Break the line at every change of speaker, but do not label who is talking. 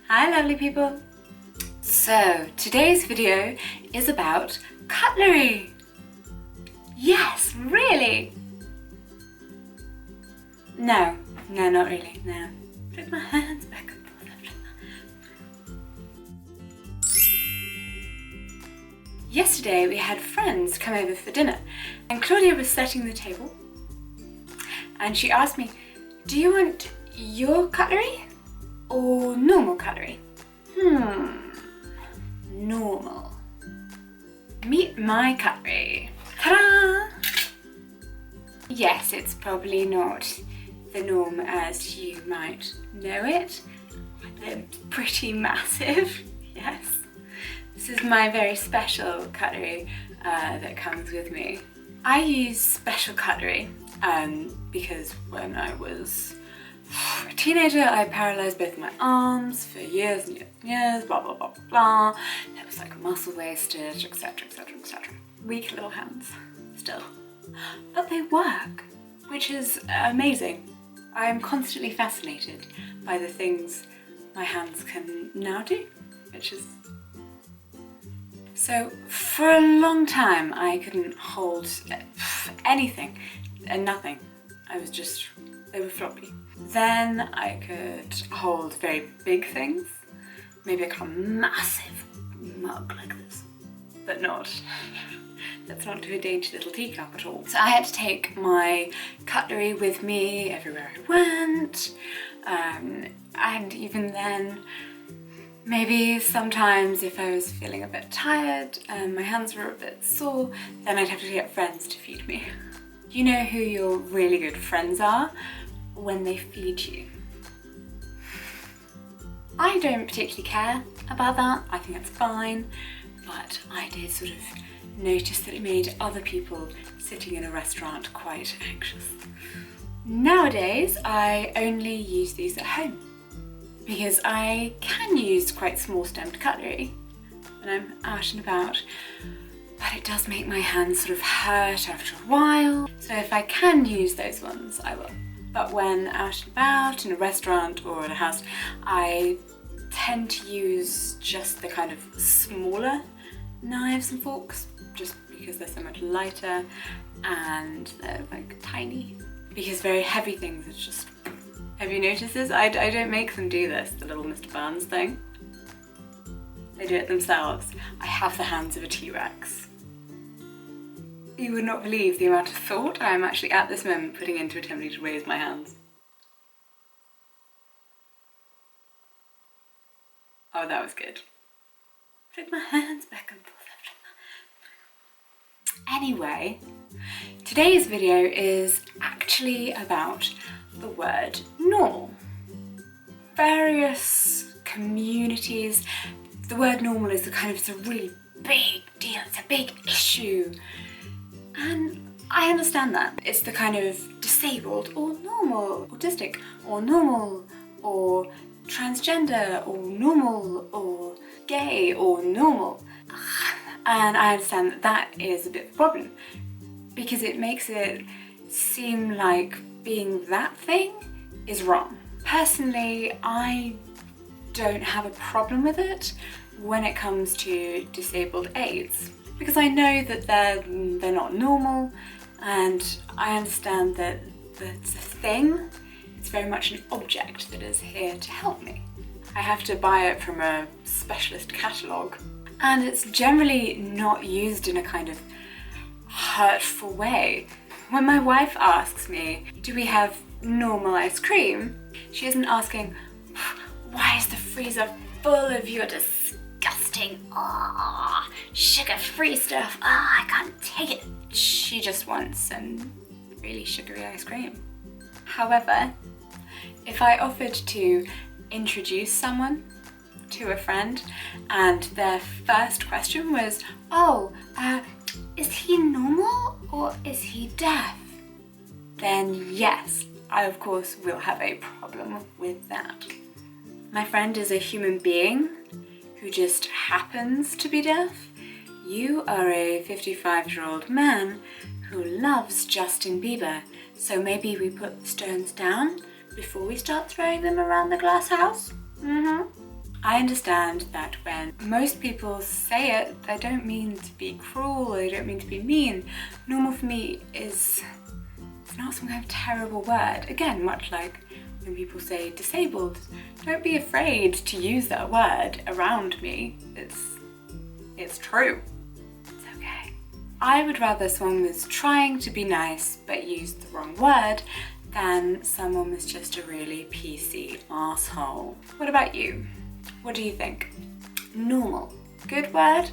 Hi lovely people! So today's video is about cutlery. Yes, really? No, not really, no. Put my hands back up. Yesterday we had friends come over for dinner and Claudia was setting the table and she asked me, do you want your cutlery or normal cutlery? Normal. Meet my cutlery. Ta-da! Yes, it's probably not the norm as you might know it. They're pretty massive, yes. This is my very special cutlery that comes with me. I use special cutlery because when I was a teenager I paralysed both my arms for years and years and years, blah blah blah blah blah. There was like muscle wastage, etc, etc, etc. Weak little hands, still. But they work, which is amazing. I am constantly fascinated by the things my hands can now do, which is... So for a long time I couldn't hold anything and nothing. They were floppy. Then I could hold very big things, maybe a kind of massive mug like this, but that's not to a dainty little teacup at all. So I had to take my cutlery with me everywhere I went, and even then, maybe sometimes if I was feeling a bit tired and my hands were a bit sore, then I'd have to get friends to feed me. You know who your really good friends are when they feed you. I don't particularly care about that, I think that's fine, but I did sort of notice that it made other people sitting in a restaurant quite anxious. Nowadays I only use these at home because I can use quite small stemmed cutlery when I'm out and about, but it does make my hands sort of hurt after a while, so if I can use those ones I will. But when out and about in a restaurant or at a house, I tend to use just the kind of smaller knives and forks, just because they're so much lighter and they're like tiny. Because very heavy things are just... Have you noticed this? I don't make them do this, the little Mr. Barnes thing. They do it themselves. I have the hands of a T-Rex. You would not believe the amount of thought I am actually at this moment putting into attempting to raise my hands. Oh, that was good. Put my hands back and forth. Anyway, today's video is actually about the word normal. Various communities, the word normal is it's a really big deal, it's a big issue. And I understand that. It's the kind of disabled or normal, autistic or normal or transgender or normal or gay or normal. And I understand that that is a bit of a problem because it makes it seem like being that thing is wrong. Personally, I don't have a problem with it when it comes to disabled aids, because I know that they're not normal, and I understand that it's a thing. It's very much an object that is here to help me. I have to buy it from a specialist catalogue, and it's generally not used in a kind of hurtful way. When my wife asks me, do we have normal ice cream? She isn't asking, why is the freezer full of your disgusting, sugar-free stuff? I can't take it. She just wants some really sugary ice cream. However, if I offered to introduce someone to a friend and their first question was, is he normal or is he deaf? Then yes, I of course will have a problem with that. My friend is a human being who just happens to be deaf. You are a 55-year-old man who loves Justin Bieber, so maybe we put the stones down before we start throwing them around the glass house? I understand that when most people say it, they don't mean to be cruel, or they don't mean to be mean. Normal for me is it's not some kind of terrible word. Again, much like when people say disabled, don't be afraid to use that word around me. It's true. It's okay. I would rather someone was trying to be nice but used the wrong word than someone was just a really PC asshole. What about you? What do you think? Normal. Good word